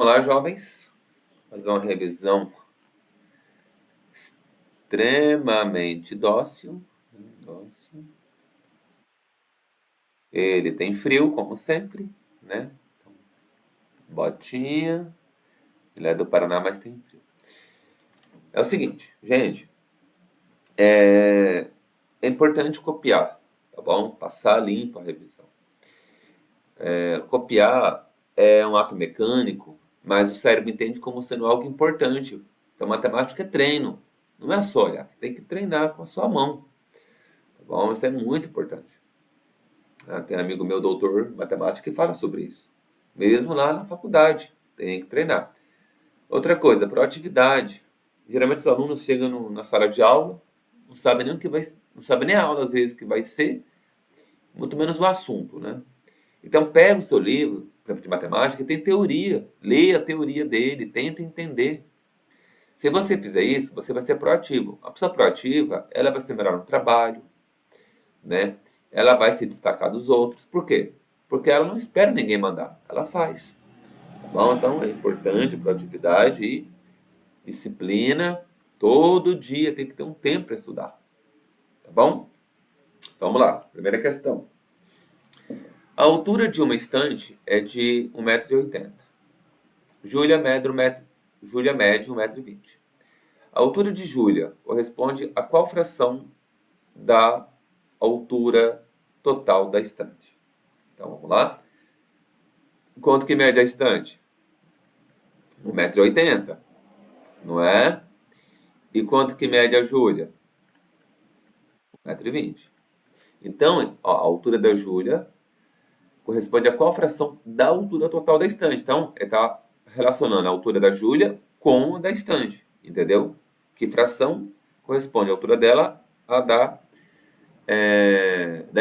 Olá, jovens. Fazer uma revisão extremamente dócil. Dócil. Ele tem frio, como sempre, né? Botinha. Ele é do Paraná, mas tem frio. É o seguinte, gente. É importante copiar, tá bom? Passar limpo a revisão. Copiar é um ato mecânico, mas o cérebro entende como sendo algo importante. Então, matemática é treino. Não é só olhar, você tem que treinar com a sua mão, tá bom? Isso é muito importante. Tem um amigo meu, doutor em matemática, que fala sobre isso. Mesmo lá na faculdade, tem que treinar. Outra coisa, proatividade. Geralmente os alunos chegam na sala de aula, não sabem nem o que vai, não sabem nem a aula às vezes que vai ser, muito menos o assunto, né? Então pega o seu livro, por exemplo, de matemática, e tem teoria, leia a teoria dele, tenta entender. Se você fizer isso, você vai ser proativo. A pessoa proativa, ela vai ser melhor no trabalho, né? Ela vai se destacar dos outros. Por quê? Porque ela não espera ninguém mandar, ela faz. Tá bom? Então é importante proatividade e disciplina. Todo dia tem que ter um tempo para estudar. Tá bom? Então, vamos lá. Primeira questão. A altura de uma estante é de 1,80 m. Júlia mede 1,20 m. A altura de Júlia corresponde a qual fração da altura total da estante? Então, vamos lá. Quanto que mede a estante? 1,80 m, não é? E quanto que mede a Júlia? 1,20 m. Então, ó, a altura da Júlia corresponde a qual fração da altura total da estante? Então, ele está relacionando a altura da Júlia com a da estante, entendeu? Que fração corresponde a altura dela à da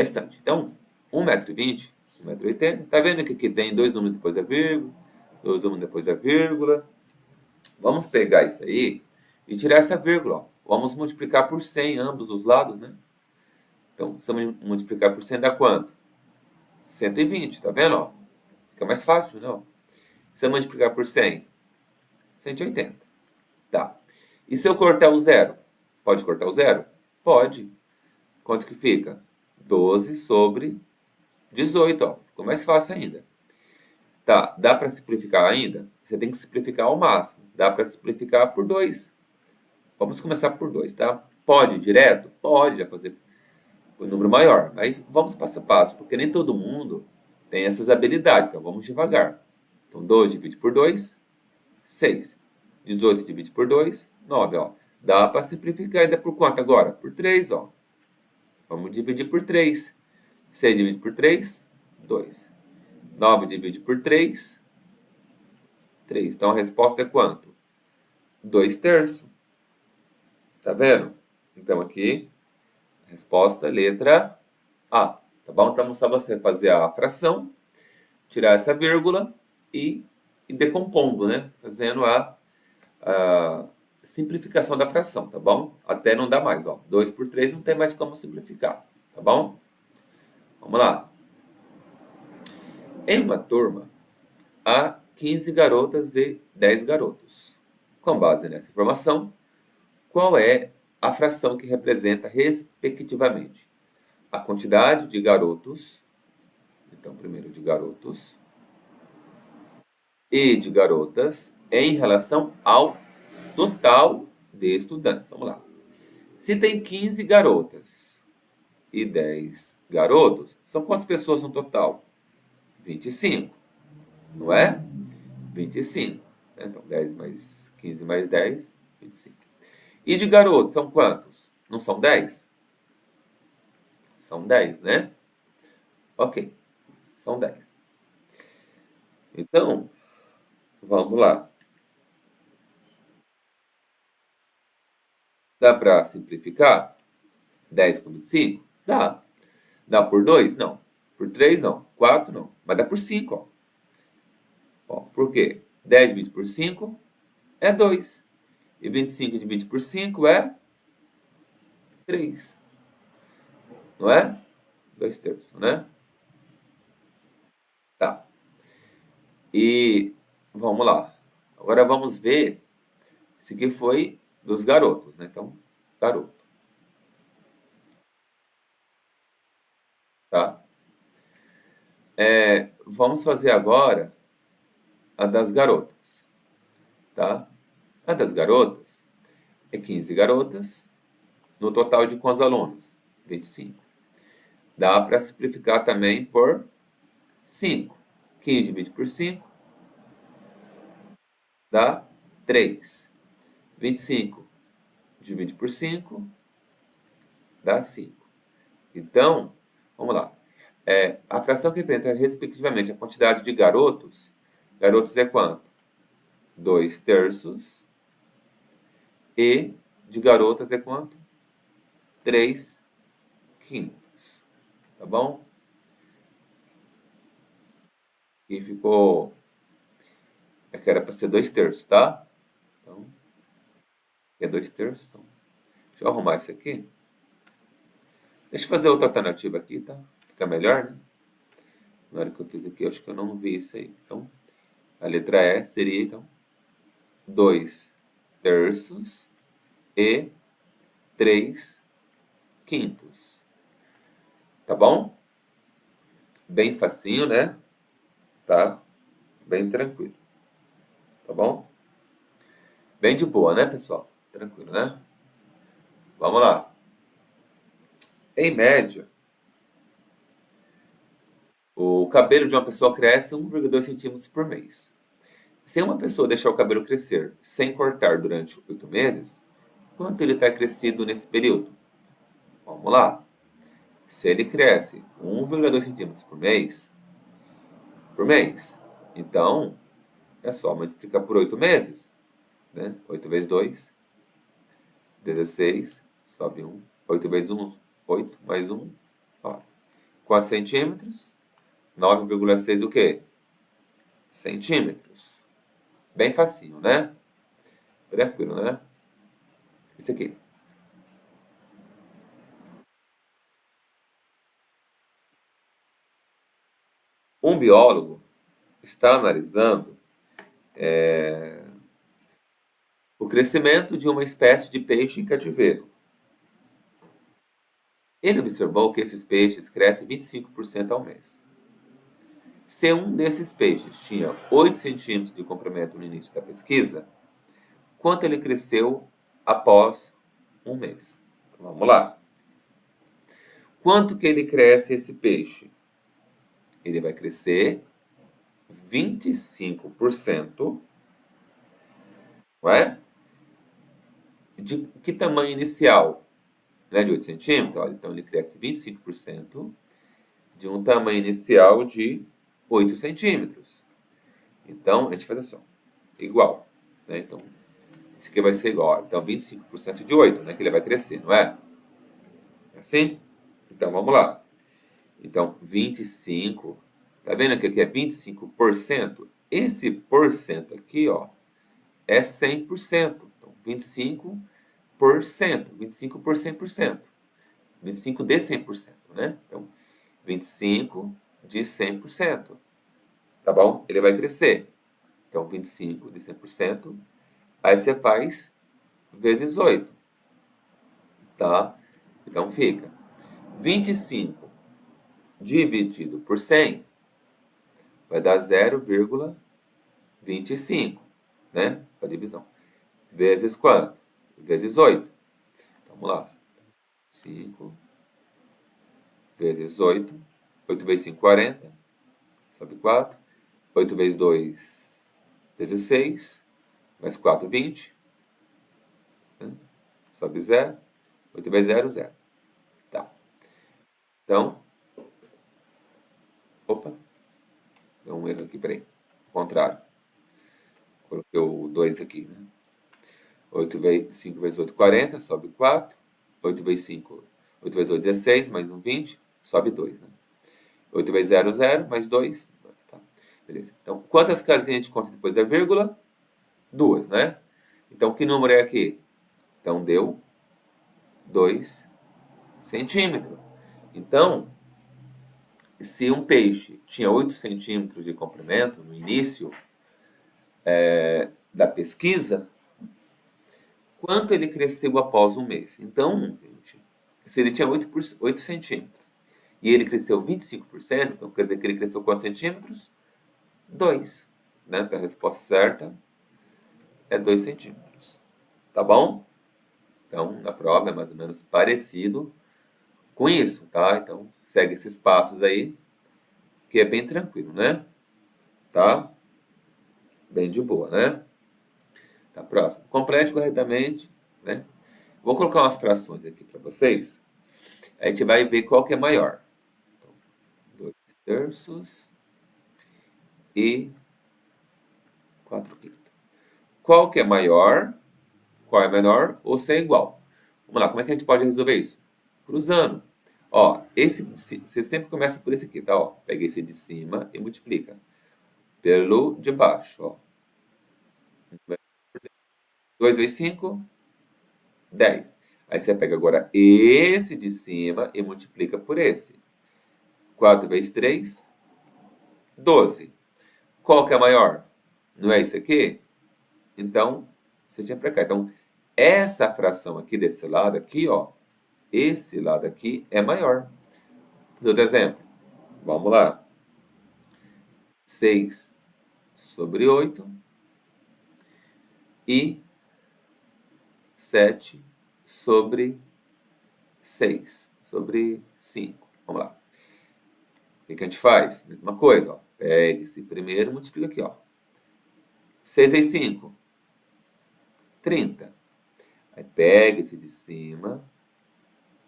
estante. Então, 1,20 m, 1,80 m. Tá vendo que aqui tem dois números depois da vírgula, dois números depois da vírgula. Vamos pegar isso aí e tirar essa vírgula. Ó. Vamos multiplicar por 100 ambos os lados, né? Então, se eu multiplicar por 100 dá quanto? 120, tá vendo? Ó? Fica mais fácil, não? Se eu multiplicar por 100, 180. Tá. E se eu cortar o zero? Pode cortar o zero? Pode. Quanto que fica? 12 sobre 18, ó. Ficou mais fácil ainda. Tá, dá para simplificar ainda? Você tem que simplificar ao máximo. Dá para simplificar por 2. Vamos começar por 2, tá? Pode ir direto? Pode, já fazer o número maior. Mas vamos passo a passo, porque nem todo mundo tem essas habilidades. Então vamos devagar. Então 2 divide por 2, 6. 18 divide por 2, 9, ó. Dá para simplificar ainda por quanto agora? Por 3, ó. Vamos dividir por 3. 6 divide por 3, 2. 9 divide por 3, 3. Então a resposta é quanto? 2/3. Tá vendo? Então aqui, a resposta é letra A. Tá bom? Então só você fazer a fração, tirar essa vírgula e decompondo, né? Fazendo a simplificação da fração, tá bom? Até não dá mais, ó. 2 por 3 não tem mais como simplificar, tá bom? Vamos lá. Em uma turma, há 15 garotas e 10 garotos. Com base nessa informação, qual é a fração que representa, respectivamente, a quantidade de garotos, então primeiro de garotos, e de garotas em relação ao total de estudantes? Vamos lá. Se tem 15 garotas e 10 garotos, são quantas pessoas no total? 25, não é? 25. Então, 10 mais 15 mais 10, 25. E de garotos, são quantos? Não são 10? São 10, né? Ok, são 10. Então, vamos lá. Dá para simplificar? 10 com 25? Dá. Dá por 2? Não. Por 3? Não. 4? Não. Mas dá por 5, ó. Ó, por quê? 10 dividido por 5 é 2. E 25 dividido por 5 é 3. Não é? 2/3, né? Tá. E vamos lá. Agora vamos ver esse aqui foi dos garotos, né? Então, garoto, tá? Vamos fazer agora a das garotas, tá? A das garotas é 15 garotas, no total de quantos alunos? 25. Dá para simplificar também por 5. 15 dividido por 5 dá 3. 25 dividido por 5 dá 5. Então, vamos lá. A fração que representa, respectivamente, a quantidade de garotos. Garotos é quanto? 2 terços. E de garotas é quanto? 3 quintos. Tá bom? E ficou. É que era para ser 2 terços, tá? Então, é 2 terços. Então, deixa eu arrumar isso aqui. Deixa eu fazer outra alternativa aqui, tá? Fica melhor, né? Na hora que eu fiz aqui, eu acho que eu não vi isso aí. Então, a letra E seria, então, 2 terços e 3 quintos. Tá bom? Bem facinho, né? Tá? Bem tranquilo. Tá bom? Bem de boa, né, pessoal? Tranquilo, né? Vamos lá. Em média, o cabelo de uma pessoa cresce 1,2 centímetros por mês. Se uma pessoa deixar o cabelo crescer sem cortar durante 8 meses, quanto ele está crescido nesse período? Vamos lá. Se ele cresce 1,2 centímetros por mês, então é só multiplicar por 8 meses. Né? 8 vezes 2, 16, sobe 1. 8 vezes 1, 8, mais 1, 9. 4 centímetros, 9,6 o quê? Centímetros. Bem facinho, né? Tranquilo, né? Isso aqui. Um biólogo está analisando o crescimento de uma espécie de peixe em cativeiro. Ele observou que esses peixes crescem 25% ao mês. Se um desses peixes tinha 8 centímetros de comprimento no início da pesquisa, quanto ele cresceu após um mês? Então, vamos lá. Quanto que ele cresce esse peixe? Ele vai crescer 25%, não é? De que tamanho inicial? Né, de 8 centímetros? Olha, então ele cresce 25% de um tamanho inicial de 8 centímetros. Então, a gente faz assim, ó, igual. Né? Então, esse aqui vai ser igual. Então, 25% de 8, né, que ele vai crescer, não é? É assim? Então, vamos lá. Então, 25. Tá vendo que aqui é 25%? Esse porcento aqui, ó, é 100%. Então, 25%. 25 por 100%. 25 de 100%, né? Então, 25 de 100%. Tá bom? Ele vai crescer. Então, 25 de 100%. Aí você faz vezes 8. Tá? Então, fica 25 dividido por 100 vai dar 0,25, né? Essa divisão. Vezes quanto? Vezes 8. Então, vamos lá. 5 vezes 8. 8 vezes 5, 40. Sobe 4. 8 vezes 2, 16. Mais 4, 20. Né? Sobe 0. 8 vezes 0, 0. Tá. Então, opa. Deu um erro aqui, peraí. Contrário. Coloquei o 2 aqui, né? 5 vezes 8, 40. Sobe 4. 8 vezes 5, 8 vezes 2, 16. Mais um, 20. Sobe 2, né? 8 vezes 0, 0. Mais 2. Tá. Beleza. Então, quantas casinhas a gente conta depois da vírgula? 2, né? Então, que número é aqui? Então, deu 2 centímetros. Então, se um peixe tinha 8 centímetros de comprimento no início, da pesquisa, quanto ele cresceu após um mês. Então, gente, se ele tinha 8 centímetros e ele cresceu 25%, então quer dizer que ele cresceu quantos centímetros? 2. Né? A resposta certa é 2 centímetros. Tá bom? Então, na prova é mais ou menos parecido com isso, tá? Então, segue esses passos aí, que é bem tranquilo, né? Tá? Bem de boa, né? Tá, próximo. Complete corretamente, né? Vou colocar umas frações aqui para vocês. A gente vai ver qual que é maior. Então, 2 terços e 4 quintos. Qual que é maior? Qual é menor? Ou se é igual? Vamos lá, como é que a gente pode resolver isso? Cruzando. Ó, você sempre começa por esse aqui, tá? Ó, pega esse de cima e multiplica pelo de baixo, ó. 2 vezes 5, 10. Aí você pega agora esse de cima e multiplica por esse. 4 vezes 3, 12. Qual que é maior? Não é esse aqui? Então, você tinha para cá. Então, essa fração aqui desse lado aqui, ó, esse lado aqui é maior. Outro exemplo. Vamos lá. 6 sobre 8 e 7 sobre 6 sobre 5. Vamos lá. O que a gente faz? Mesma coisa, ó. Pega esse primeiro e multiplica aqui, ó. 6 vezes 5, 30. Aí pega esse de cima,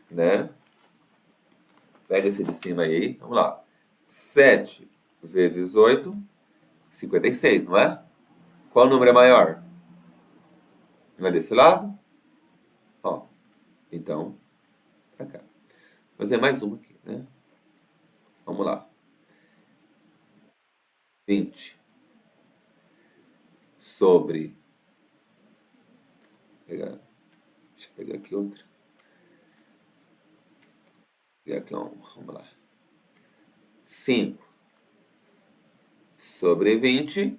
né? Pega esse de cima aí, vamos lá. 7 vezes 8, 56, não é? Qual número é maior? Não é desse lado? Ó, então, pra cá. Vou fazer mais uma aqui, né? Vamos lá. 20 sobre... Deixa eu pegar aqui outra. Pegar aqui vamos lá. 5 sobre 20,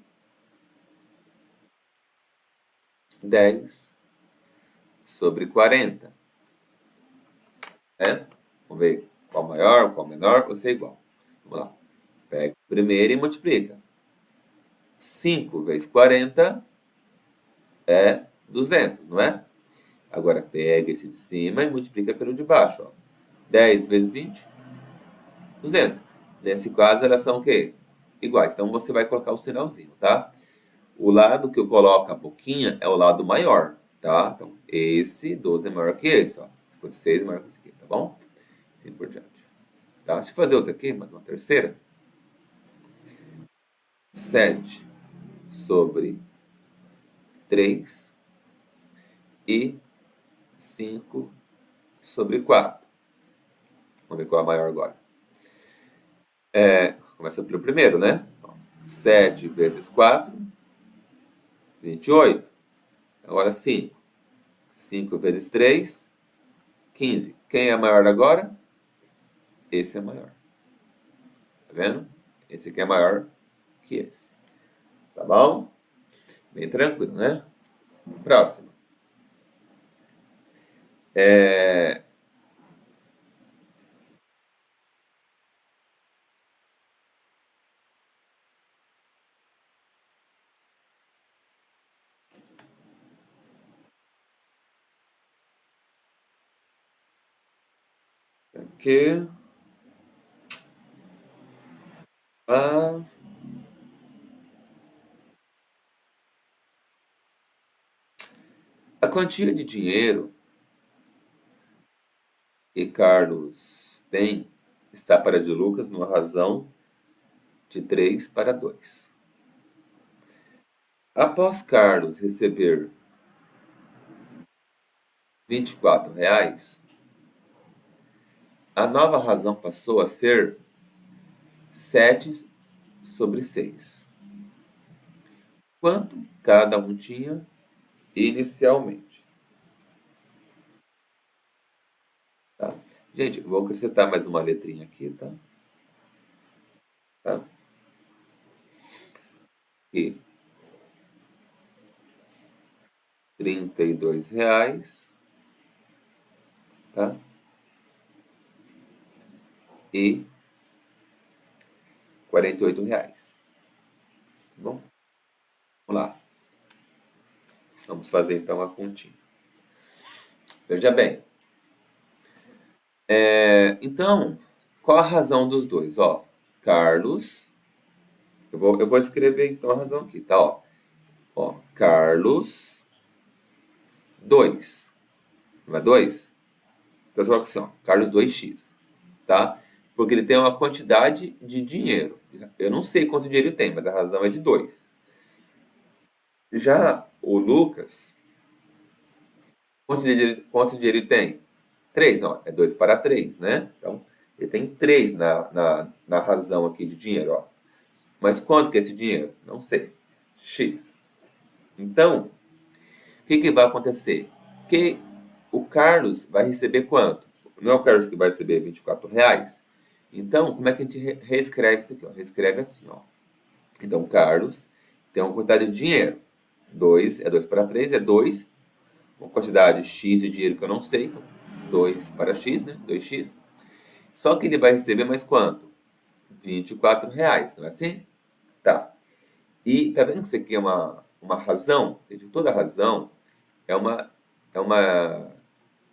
10 sobre 40. Né? Vamos ver qual maior, qual menor, ou se é igual. Vamos lá. Pega o primeiro e multiplica. 5 vezes 40 é 200, não é? Agora pega esse de cima e multiplica pelo de baixo. Ó. 10 vezes 20, 200. Nesse caso, elas são o quê? Iguais. Então, você vai colocar o sinalzinho, tá? O lado que eu coloco a boquinha é o lado maior, tá? Então, esse 12 é maior que esse, ó. 56 é maior que esse aqui, tá bom? Assim por diante. Tá? Deixa eu fazer outra aqui, mais uma terceira. 7 sobre 3 e 5 sobre 4. Vamos ver qual é a maior agora. Começa pelo primeiro, né? 7 vezes 4, 28. Agora 5. 5 vezes 3, 15. Quem é maior agora? Esse é maior. Tá vendo? Esse aqui é maior que esse. Tá bom? Bem tranquilo, né? Próximo. É... Aqui. Ah, a quantia de dinheiro que Carlos tem está para de Lucas numa razão de 3 para 2. Após Carlos receber R$ 24, a nova razão passou a ser 7 sobre 6. Quanto cada um tinha inicialmente? Tá? Gente, vou acrescentar mais uma letrinha aqui, tá? Tá? E R$ 32, tá? E R$ 48, tá bom? Vamos lá. Vamos fazer então a continha. Veja bem. Então, qual a razão dos dois? Ó, Carlos. Eu vou escrever então a razão aqui, tá? Ó, Carlos 2. Não é 2? Então eu coloco assim, ó, Carlos 2x, tá? Porque ele tem uma quantidade de dinheiro. Eu não sei quanto dinheiro ele tem, mas a razão é de 2. Já o Lucas, quanto dinheiro ele tem? 3, não, é 2 para 3, né? Então, ele tem 3 na razão aqui de dinheiro, ó. Mas quanto que é esse dinheiro? Não sei. X. Então, o que vai acontecer? Que o Carlos vai receber quanto? Não é o Carlos que vai receber R$ 24? Então, como é que a gente reescreve isso aqui? Ó? Reescreve assim, ó. Então, Carlos tem uma quantidade de dinheiro. 2 é 2 para 3, é 2. Uma quantidade X de dinheiro que eu não sei. Então, 2 para X, né? 2x. Só que ele vai receber mais quanto? R$ 24, não é assim? Tá. E tá vendo que isso aqui é uma razão? Toda razão é uma, é uma,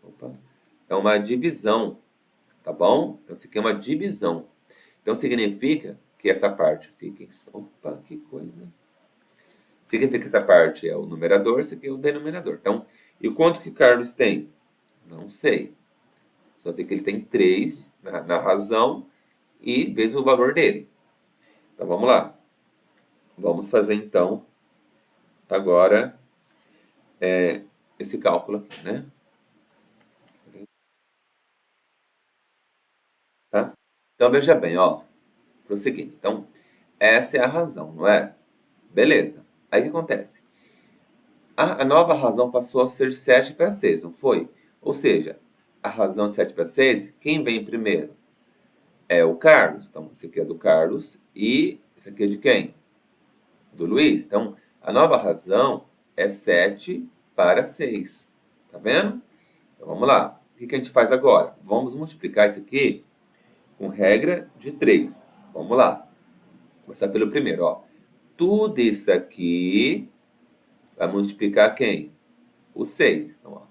opa, é uma divisão, tá bom? Então isso aqui é uma divisão. Então significa que essa parte fica em... Opa, que coisa. Significa que essa parte é o numerador, isso aqui é o denominador. Então, e quanto que Carlos tem? Não sei. Só sei que ele tem 3 na razão e vezes o valor dele. Então vamos lá. Vamos fazer então agora esse cálculo aqui, né? Tá? Então veja bem, ó, prosseguindo. Então, essa é a razão, não é? Beleza. Aí o que acontece? A nova razão passou a ser 7 para 6, não foi? Ou seja, a razão de 7 para 6, quem vem primeiro? É o Carlos. Então, esse aqui é do Carlos e esse aqui é de quem? Do Luiz. Então, a nova razão é 7 para 6. Tá vendo? Então, vamos lá. O que a gente faz agora? Vamos multiplicar isso aqui com regra de 3. Vamos lá. Vou começar pelo primeiro, ó. Tudo isso aqui vai multiplicar quem? O 6. Então, ó,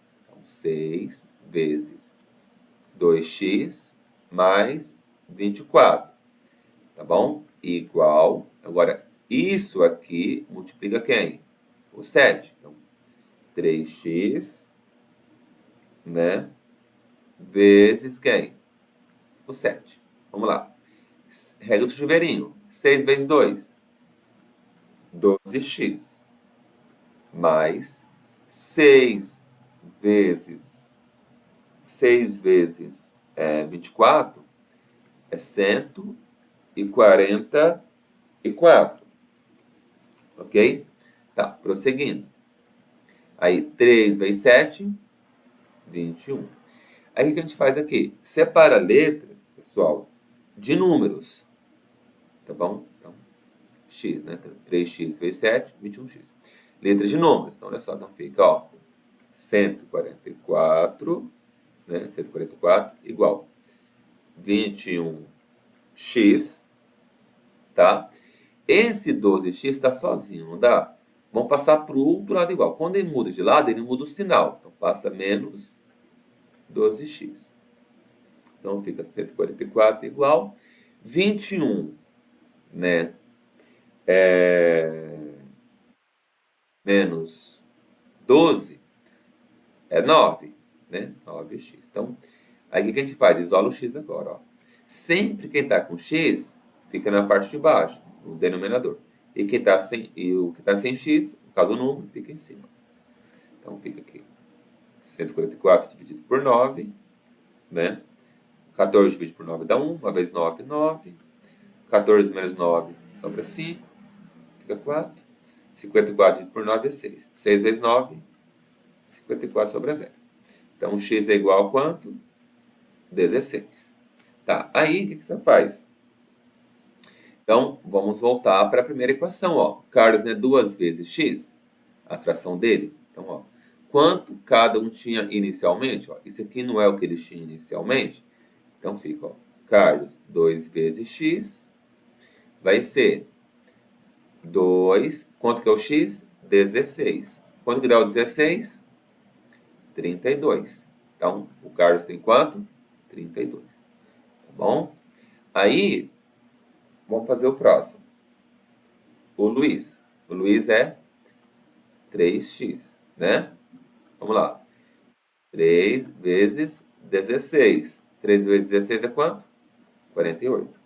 6 vezes 2x mais 24. Tá bom? Igual. Agora, isso aqui multiplica quem? O 7. Então, 3x, né? Vezes quem? O 7. Vamos lá. Regra do chuveirinho. 6 vezes 2. 12x. Mais 6 vezes 24 é 144. Ok? Tá, prosseguindo. Aí 3 vezes 7, 21. Aí o que a gente faz aqui? Separa letras, pessoal, de números. Tá bom? Então, x, né? Então, 3x vezes 7, 21x. Letras de números. Então, olha só, então fica, ó, 144, né? 144 igual 21x, tá? Esse 12x está sozinho, não dá? Vamos passar para o outro lado igual. Quando ele muda de lado, ele muda o sinal. Então, passa menos 12x. Então, fica 144 igual 21, né? Menos 12 é 9, né? 9x. Então, aí o que a gente faz? Isola o x agora, ó. Sempre quem está com x fica na parte de baixo, no denominador. E quem tá sem, e o que está sem x, no caso o número, fica em cima. Então fica aqui 144 dividido por 9, né? 14 dividido por 9 dá 1, 1 vezes 9, 9. 14 menos 9 sobra 5, fica 4. 54 dividido por 9 é 6. 6 vezes 9, 54 sobra 0. Então x é igual a quanto? 16. Tá, aí o que você faz? Então, vamos voltar para a primeira equação, ó. Carlos, né, 2 vezes x, a fração dele. Então, ó, quanto cada um tinha inicialmente. Ó, isso aqui não é o que eles tinham inicialmente. Então fica, ó, Carlos, 2 vezes x vai ser 2. Quanto que é o x? 16. Quanto que dá o 16? 32. Então, o Carlos tem quanto? 32. Tá bom? Aí, vamos fazer o próximo. O Luiz. O Luiz é 3x, né? Vamos lá. 3 vezes 16. 3 vezes 16 é quanto? 48.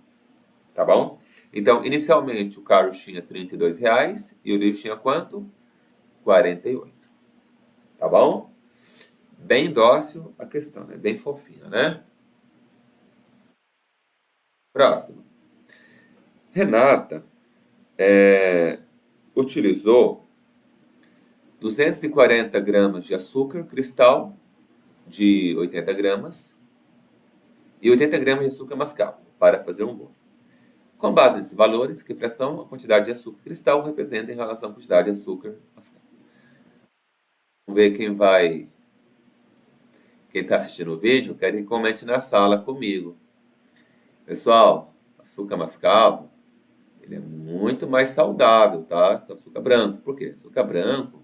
Tá bom? Então, inicialmente, o Carlos tinha R$ 32 e o Luiz tinha quanto? 48. Tá bom? Bem dócil a questão, né? Bem fofinha, né? Próximo. Renata utilizou 240 gramas de açúcar cristal de 80 gramas e 80 gramas de açúcar mascavo para fazer um bolo. Com base nesses valores, que fração a quantidade de açúcar cristal representa em relação à quantidade de açúcar mascavo? Vamos ver quem está assistindo o vídeo, quero que comente na sala comigo. Pessoal, açúcar mascavo, ele é muito mais saudável, tá? Que o açúcar branco. Por quê? Açúcar branco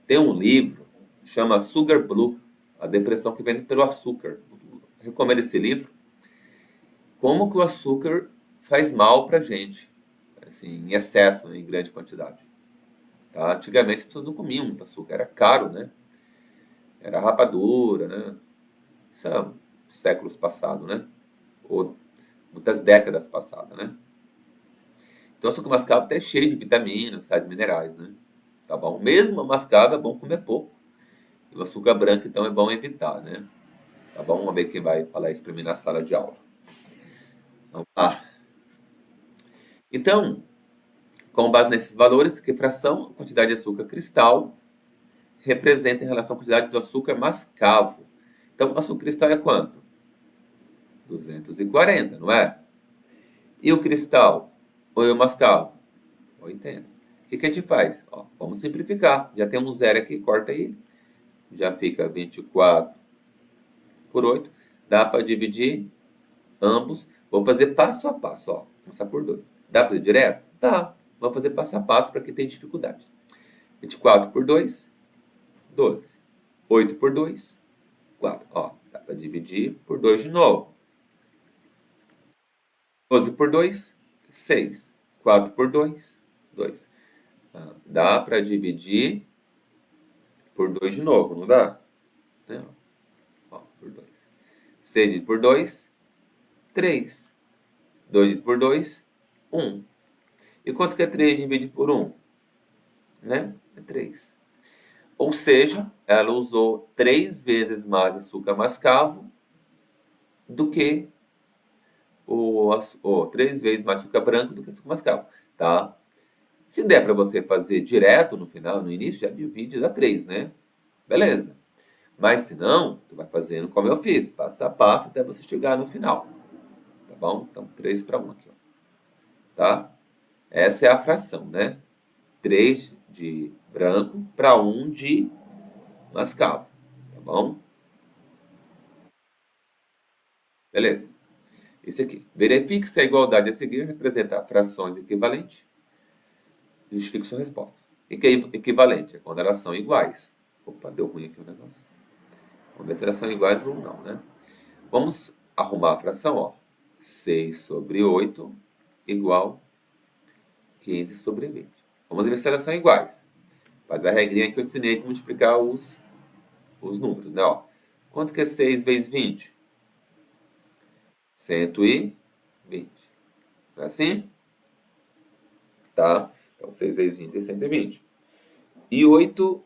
tem um livro que chama Sugar Blue, a depressão que vem pelo açúcar. Eu recomendo esse livro. Como que o açúcar faz mal pra gente, assim, em excesso, né, em grande quantidade. Tá? Antigamente as pessoas não comiam muito açúcar, era caro, né? Era rapadura, né? Isso é séculos passados, né? Ou muitas décadas passadas, né? Então o açúcar mascavo até é cheio de vitaminas, sais minerais, né? Tá bom? Mesmo a mascavo é bom comer pouco. E o açúcar branco, então, é bom evitar, né? Tá bom? Vamos ver quem vai falar isso para mim na sala de aula. Vamos lá. Então, com base nesses valores, que fração a quantidade de açúcar cristal representa em relação à quantidade do açúcar mascavo? Então, o açúcar cristal é quanto? 240, não é? E o cristal? Ou o mascavo? 80. O que a gente faz? Ó, vamos simplificar. Já tem um zero aqui, corta ele. Já fica 24 por 8. Dá para dividir ambos. Vou fazer passo a passo. Ó. Começar por 2. Dá para ir direto? Tá. Vamos fazer passo a passo para quem tem dificuldade. 24 por 2, 12. 8 por 2, 4. Ó, dá para dividir por 2 de novo. 12 por 2, 6. 4 por 2, 2. Dá para dividir por 2 de novo, não dá? Não. Ó, por 2. 6 dividido por 2, 3. 2 dividido por 2, 1. E quanto que é 3 dividido por 1? Né? É 3. Ou seja, ela usou 3 vezes mais açúcar mascavo do que 3 vezes mais açúcar branco do que açúcar mascavo, tá? Se der para você fazer direto no final, no início, já divide, dá 3, né? Beleza. Mas se não, tu vai fazendo como eu fiz, passo a passo até você chegar no final. Tá bom? Então, 3 para 1 aqui, ó. Tá? Essa é a fração, né? 3 de branco para 1 de mascavo. Tá bom? Beleza. Esse aqui. Verifique se a igualdade a seguir representa frações equivalentes. Justifique sua resposta. Equivalente é quando elas são iguais. Opa, deu ruim aqui o negócio. Vamos ver se elas são iguais ou não, né? Vamos arrumar a fração, ó. 6 sobre 8 igual 15 sobre 20. Vamos ver se elas são iguais. Faz a regrinha que eu ensinei de multiplicar os números, né? Ó. Quanto que é 6 vezes 20? 120. Não é assim? Tá? Então, 6 vezes 20 é 120. E 8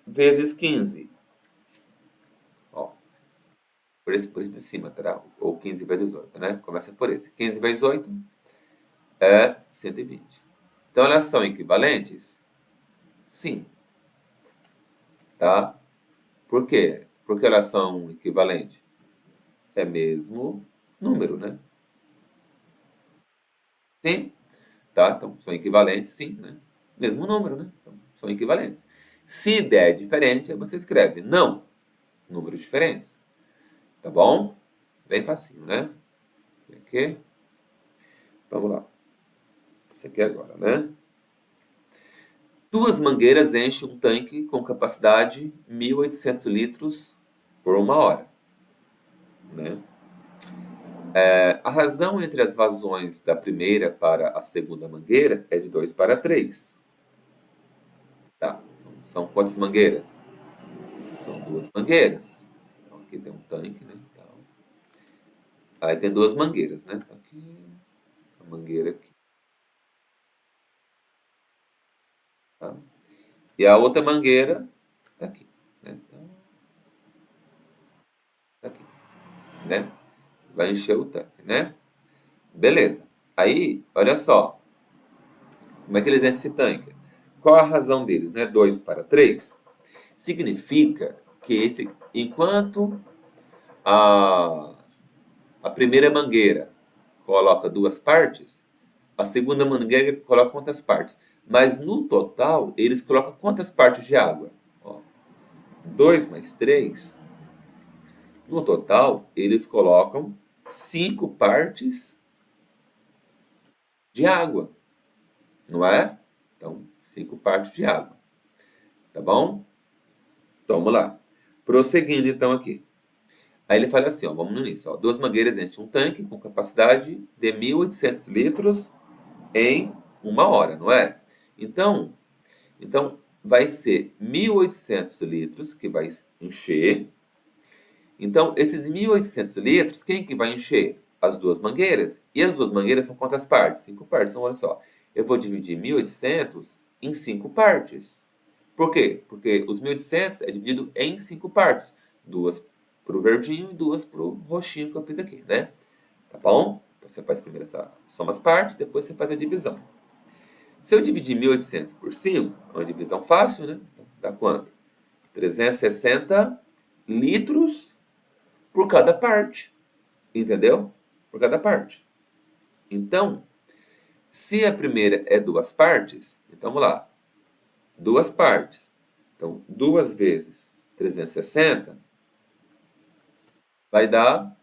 vezes 15? Ó, por esse de cima, tá? Ou 15 vezes 8, né? Começa por esse. 15 vezes 8 é 120. Então, elas são equivalentes? Sim. Tá? Por quê? Porque elas são equivalentes? É mesmo número, né? Sim. Tá? Então, são equivalentes, sim, né? Mesmo número, né? Então, são equivalentes. Se der diferente, aí você escreve não, números diferentes. Tá bom? Bem facinho, né? Aqui. Vamos lá. Isso aqui agora, né? Duas mangueiras enchem um tanque com capacidade 1.800 litros por 1 hora. Né? A razão entre as vazões da primeira para a segunda mangueira é de 2 para 3. Tá. Então, são quantas mangueiras? São duas mangueiras. Então, aqui tem um tanque, né? Então, aí tem duas mangueiras, né? Então, aqui, a mangueira aqui. Tá? E a outra mangueira tá aqui. Né? Então, tá aqui. Né? Vai encher o tanque, né? Beleza. Aí, olha só. Como é que eles enchem esse tanque? Qual a razão deles? Né? 2 para 3 significa que enquanto a, a primeira mangueira coloca duas partes, a segunda mangueira coloca quantas partes? Mas no total, eles colocam quantas partes de água? Ó, 2 mais 3. No total, eles colocam 5 partes de água. Não é? Então, 5 partes de água. Tá bom? Então, vamos lá. Prosseguindo então aqui. Aí ele fala assim, ó, vamos no início. Ó, duas mangueiras enchem um tanque com capacidade de 1.800 litros em 1 hora, não é? Então vai ser 1.800 litros que vai encher. Então, esses 1.800 litros, quem que vai encher? As duas mangueiras. E as duas mangueiras são quantas partes? 5 partes. Então, olha só. Eu vou dividir 1.800 em 5 partes. Por quê? Porque os 1.800 é dividido em 5 partes. Duas para o verdinho e duas para o roxinho que eu fiz aqui, né? Tá bom? Então, você faz primeiro essa soma as partes, depois você faz a divisão. Se eu dividir 1.800 por 5, é uma divisão fácil, né? Então, dá quanto? 360 litros por cada parte. Entendeu? Por cada parte. Então, se a primeira é duas partes, então vamos lá. Duas partes. Então, 2 vezes 360 vai dar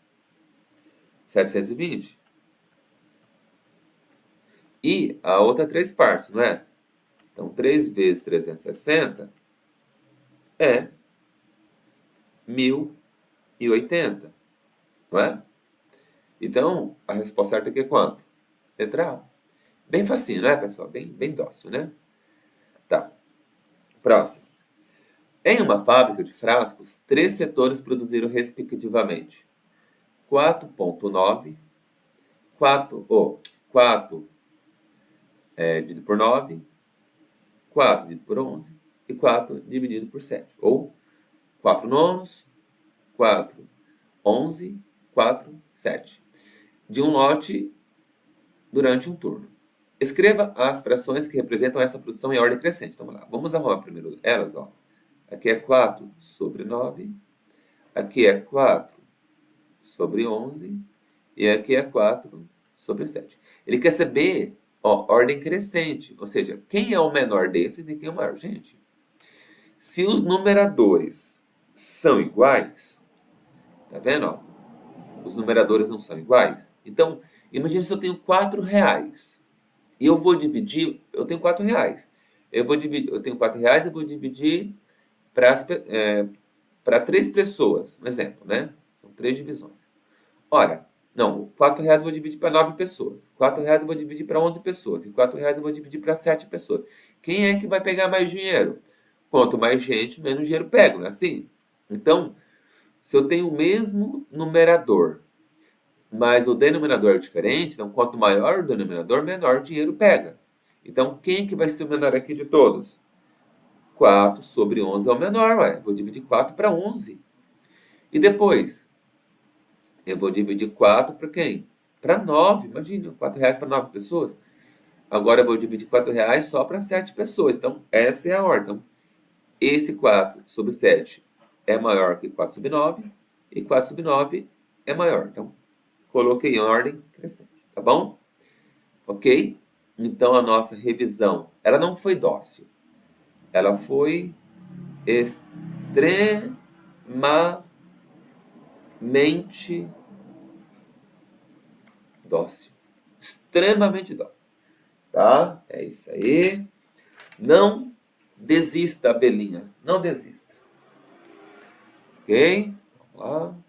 720. E a outra 3 partes, não é? Então, 3 vezes 360 é 1.080, não é? Então, a resposta certa aqui é quanto? Letra A. Bem facinho, né, pessoal? Bem dócil, né? Tá. Próximo. Em uma fábrica de frascos, 3 setores produziram respectivamente 4,9, 4 dividido por 9, 4 dividido por 11 e 4 dividido por 7. Ou 4 nonos, 4, 11, 4, 7. De um lote durante um turno. Escreva as frações que representam essa produção em ordem crescente. Então, vamos lá. Vamos arrumar primeiro elas. Ó. Aqui é 4 sobre 9. Aqui é 4 sobre 11. E aqui é 4 sobre 7. Ele quer saber, ó, ordem crescente. Ou seja, quem é o menor desses e quem é o maior. Gente, se os numeradores são iguais, tá vendo? Ó? Os numeradores não são iguais. Então, imagine se eu tenho 4 reais. E eu vou dividir, eu tenho 4 reais. Eu tenho 4 reais, eu vou dividir para 3 pessoas. Um exemplo, né? São 3 divisões. Ora, não, 4 reais eu vou dividir para 9 pessoas. 4 reais eu vou dividir para 11 pessoas. E 4 reais eu vou dividir para 7 pessoas. Quem é que vai pegar mais dinheiro? Quanto mais gente, menos dinheiro pego, não é assim? Então, se eu tenho o mesmo numerador, mas o denominador é diferente, então quanto maior o denominador, menor o dinheiro pega. Então, quem que vai ser o menor aqui de todos? 4 sobre 11 é o menor, ué. Vou dividir 4 para 11. E depois, eu vou dividir 4 para quem? Para 9. Imagina, 4 reais para 9 pessoas. Agora eu vou dividir 4 reais só para 7 pessoas. Então, essa é a ordem. Então, esse 4 sobre 7 é maior que 4 sobre 9. E 4 sobre 9 é maior. Então, coloquei em ordem crescente. Tá bom? Ok? Então, a nossa revisão, ela não foi dócil. Ela foi extremamente dócil. Extremamente dócil. Tá? É isso aí. Não desista, abelhinha. Não desista. Ok? Vamos lá.